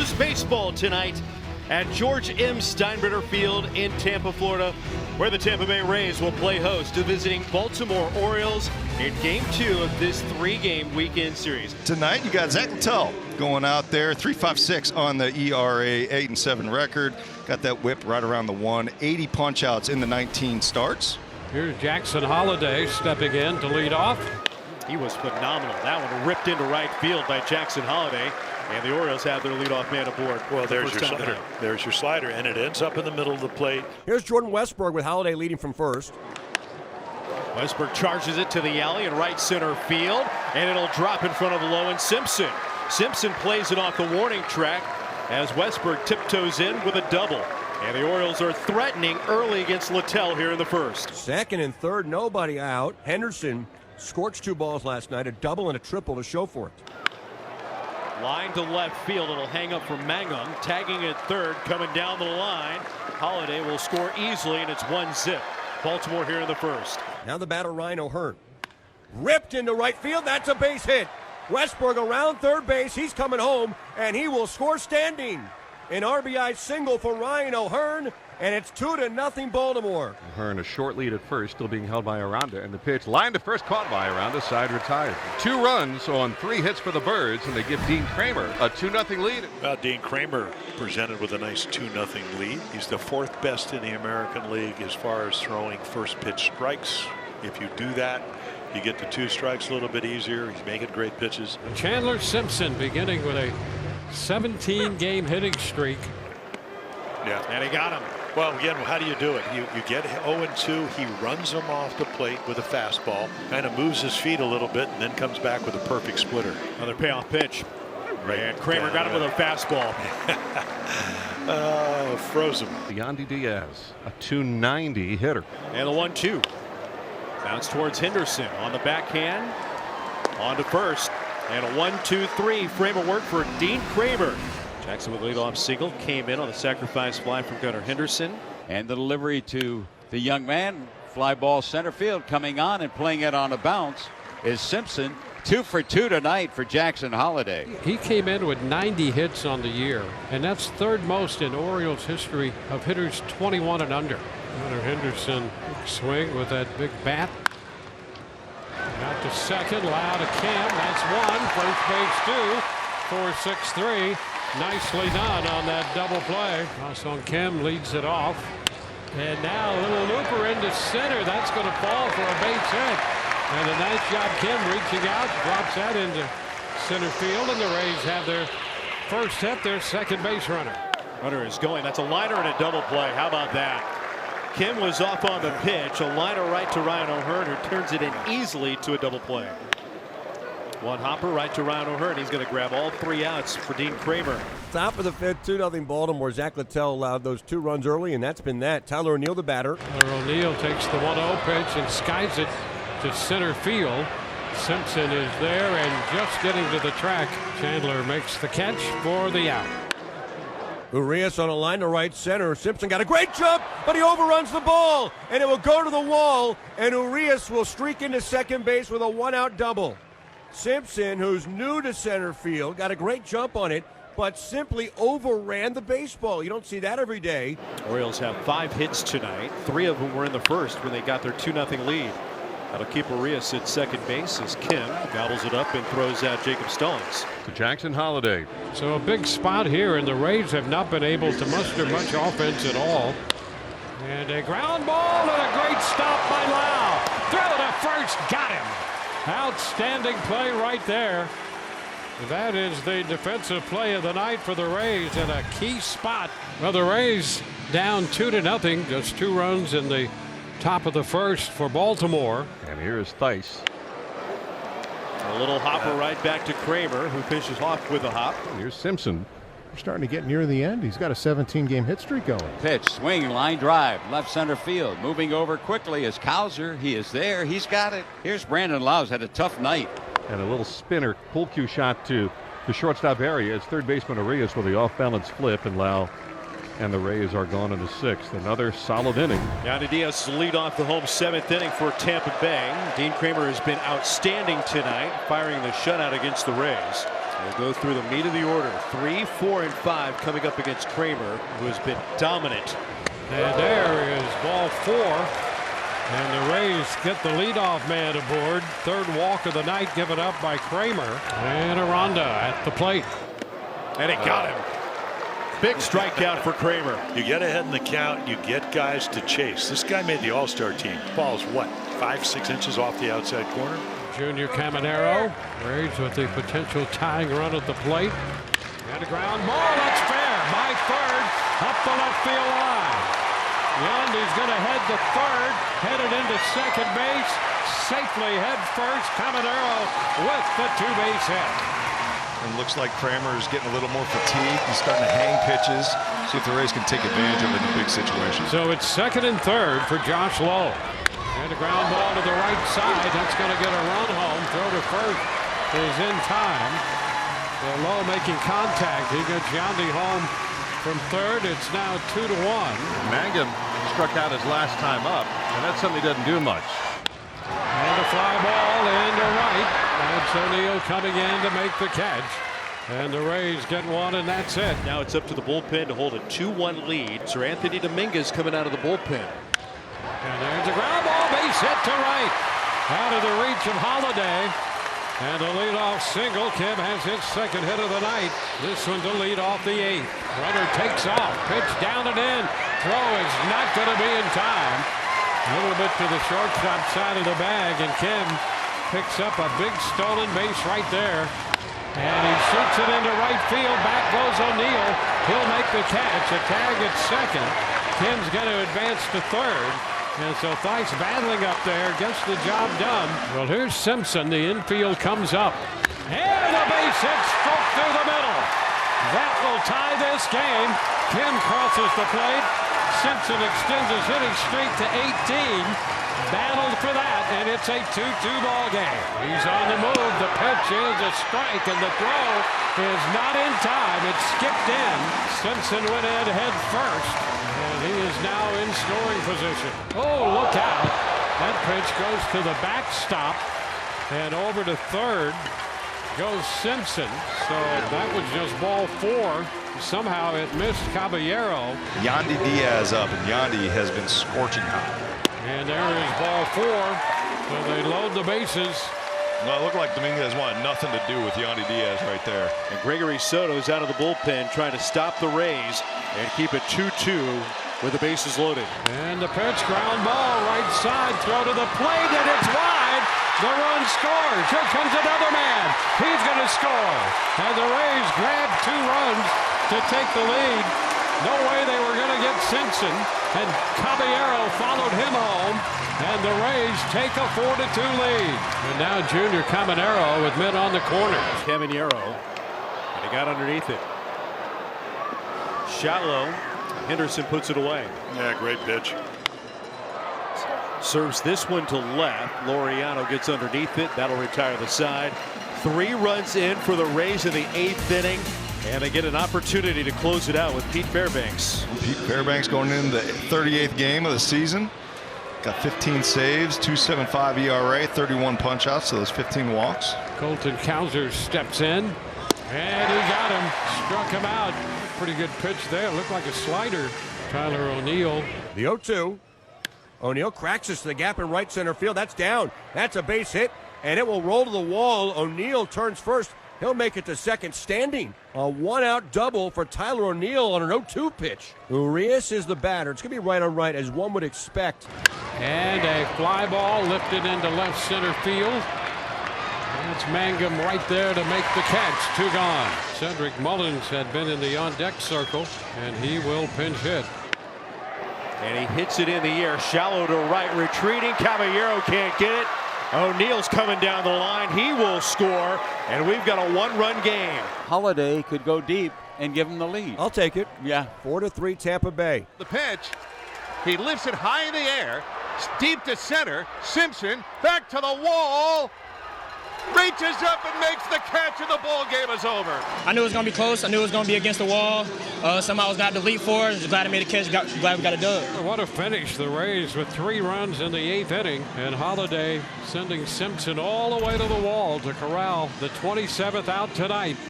Orioles baseball tonight at George M. Steinbrenner Field in Tampa, Florida, where the Tampa Bay Rays will play host to visiting Baltimore Orioles in Game 2 of this 3-game weekend series. Tonight, you got Zach Littell going out there, 3.56 on the ERA, 8-7 record. Got that whip right around the 1, 80 punch-outs in the 19 starts. Here's Jackson Holliday stepping in to lead off. He was phenomenal. That one ripped into right field by Jackson Holliday. And the Orioles have their leadoff man aboard. Well, there's your slider. There's your slider, and it ends up in the middle of the plate. Here's Jordan Westburg with Holliday leading from first. Westburg charges it to the alley in right center field, and it'll drop in front of Lowe and Simpson. Simpson plays it off the warning track as Westburg tiptoes in with a double. And the Orioles are threatening early against Littell here in the first. Second and third, nobody out. Henderson scorched 2 balls last night, a double and a triple to show for it. Line to left field. It'll hang up for Mangum. Tagging at third, coming down the line. Holliday will score easily, and it's 1-0. Baltimore here in the first. Now the batter, Ryan O'Hearn. Ripped into right field. That's a base hit. Westburg around third base. He's coming home, and he will score standing. An RBI single for Ryan O'Hearn, and it's 2-0 Baltimore. O'Hearn a short lead at first, still being held by Aranda, and the pitch line to first caught by Aranda, side retired. 2 runs on 3 hits for the Birds, and they give Dean Kramer a 2-0 lead. Dean Kramer presented with a nice 2-0 lead. He's the 4th best in the American League as far as throwing first pitch strikes. If you do that, you get the 2 strikes a little bit easier. He's making great pitches. Chandler Simpson beginning with a 17-game hitting streak. Yeah, and he got him. Well, again, how do you do it? You get 0-2. He runs him off the plate with a fastball, kind of moves his feet a little bit, and then comes back with a perfect splitter. Another payoff pitch. Right. And Kramer got him with a fastball. Froze him. Yandy Diaz, a 290 hitter. And the 1-2. Bounce towards Henderson on the backhand. On to first. And a 1-2-3 frame of work for Dean Kramer. Jackson with leadoff single came in on the sacrifice fly from Gunnar Henderson. And the delivery to the young man. Fly ball center field coming on and playing it on a bounce is Simpson. 2 for 2 tonight for Jackson Holliday. He came in with 90 hits on the year, and that's 3rd most in Orioles history of hitters 21 and under. Gunnar Henderson swing with that big bat. Out to second, loud to Kim. That's 1. First base 2. 4-6-3. Nicely done on that double play. Also Kim leads it off. And now a little looper into center. That's going to fall for a base hit. And a nice job, Kim reaching out, drops that into center field, and the Rays have their first hit, their second base runner. Runner is going. That's a liner and a double play. How about that? Kim was off on the pitch. A liner right to Ryan O'Hearn, who turns it in easily to a double play. One hopper right to Ryan O'Hearn. He's going to grab all 3 outs for Dean Kramer. Top of the 5th, 2-0 Baltimore. Zach Littell allowed those 2 runs early, and that's been that. Tyler O'Neill, the batter. Tyler O'Neill takes the 1-0 pitch and skies it to center field. Simpson is there and just getting to the track. Chandler makes the catch for the out. Urias on a line to right center. Simpson got a great jump, but he overruns the ball, and it will go to the wall, and Urias will streak into second base with a 1-out double. Simpson, who's new to center field, got a great jump on it, but simply overran the baseball. You don't see that every day. Orioles have 5 hits tonight. 3 of them were in the first when they got their 2-0 lead. That'll keep Urias at second base as Kim gobbles it up and throws out Jacob Stallings. To Jackson Holliday. So a big spot here, and the Rays have not been able to muster much offense at all. And a ground ball and a great stop by Lau. Throw to first, got him. Outstanding play right there. That is the defensive play of the night for the Rays in a key spot. Well, the Rays down 2-0, just 2 runs in the top of the first for Baltimore. And here is Theis. A little hopper right back to Kramer, who finishes off with a hop. Here's Simpson. We're starting to get near the end. He's got a 17-game hit streak going. Pitch, swing, line drive, left center field. Moving over quickly is Cowser. He is there. He's got it. Here's Brandon Lau's had a tough night. And a little spinner pull cue shot to the shortstop area. It's third baseman Urias with the off-balance flip, and Lau and the Rays are gone in the 6th. Another solid inning. Yandy Diaz lead off the home 7th inning for Tampa Bay. Dean Kramer has been outstanding tonight, firing the shutout against the Rays. We'll go through the meat of the order. 3, 4, and 5 coming up against Kramer, who has been dominant. And there is ball 4. And the Rays get the leadoff man aboard. Third walk of the night given up by Kramer. And Aranda at the plate. And it got him. Big strikeout for Kramer. You get ahead in the count, you get guys to chase. This guy made the All-Star team. Ball's what, 5-6 inches off the outside corner? Junior Caminero. Rays with the potential tying run at the plate. And a ground ball. That's fair. By third. Up the left field line. Yandy's going to head to third. Headed into second base. Safely head first. Caminero with the 2-base hit. And looks like Kramer is getting a little more fatigued. He's starting to hang pitches. See if the Rays can take advantage of it in big situations. So it's second and third for Josh Lowe. And a ground ball to the right side. That's going to get a run home. Throw to first is in time. So Lowe making contact. He gets Yandy home from third. It's now 2-1. Mangum struck out his last time up, and that's something he doesn't do much. And a fly ball into right. That's O'Neill coming in to make the catch. And the Rays get one, and that's it. Now it's up to the bullpen to hold a 2-1 lead. Sir Anthony Dominguez coming out of the bullpen. And there's a ground ball, base hit to right. Out of the reach of Holiday. And a leadoff single. Kim has his second hit of the night. This one to lead off the 8th. Runner takes off. Pitch down and in. Throw is not going to be in time. A little bit to the shortstop side of the bag. And Kim picks up a big stolen base right there. And he shoots it into right field. Back goes O'Neill. He'll make the catch. A tag at second. Kim's going to advance to third. And so Theis battling up there, gets the job done. Well, here's Simpson. The infield comes up. And a base hit struck through the middle. That will tie this game. Kim crosses the plate. Simpson extends his hitting streak to 18. Battled for that, and it's a 2-2 ball game. He's on the move. The pitch is a strike, and the throw is not in time. It skipped in. Simpson went head first, and he is now in scoring position. Oh, look out. That pitch goes to the backstop, and over to third goes Simpson. So that was just ball 4. Somehow it missed Caballero. Yandy Diaz up, and Yandy has been scorching hot. And there is ball 4. So they load the bases. Well, it looked like Dominguez wanted nothing to do with Yandy Diaz right there. And Gregory Soto's out of the bullpen trying to stop the Rays and keep it 2-2 with the bases loaded. And the pitch, ground ball, right side, throw to the plate, and it's wide. The run scores. Here comes another man. He's going to score. And the Rays grab 2 runs to take the lead. No way they were going to get Simpson. And Caballero followed him home. And the Rays take a 4-2 lead. And now Junior Caminero with men on the corner. Caminero. And he got underneath it. Shallow. Henderson puts it away. Yeah, great pitch. Serves this one to left. Laureano gets underneath it. That'll retire the side. 3 runs in for the Rays in the 8th inning. And they get an opportunity to close it out with Pete Fairbanks. Pete Fairbanks going into the 38th game of the season. Got 15 saves, 2.75 ERA, 31 punch-outs, so those 15 walks. Colton Cowser steps in. And he got him. Struck him out. Pretty good pitch there. Looked like a slider. Tyler O'Neill. The 0-2. O'Neill cracks us to the gap in right center field. That's down. That's a base hit, and it will roll to the wall. O'Neill turns first. He'll make it to second standing. A 1-out double for Tyler O'Neill on an 0-2 pitch. Urias is the batter. It's going to be right on right, as one would expect. And a fly ball lifted into left center field. That's Mangum right there to make the catch. 2 gone. Cedric Mullins had been in the on-deck circle, and he will pinch hit. And he hits it in the air. Shallow to right. Retreating. Caballero can't get it. O'Neill's coming down the line. He will score. And we've got a 1-run game. Holiday could go deep and give him the lead. I'll take it. Yeah. 4-3 Tampa Bay. The pitch. He lifts it high in the air. Deep to center. Simpson back to the wall. Reaches up and makes the catch, and the ball game is over. I knew it was going to be close. I knew it was going to be against the wall. Somehow I was got to leap for it. Just glad I made a catch. Glad we got a dub. What a finish. The Rays with 3 runs in the 8th inning. And Holiday sending Simpson all the way to the wall to corral the 27th out tonight.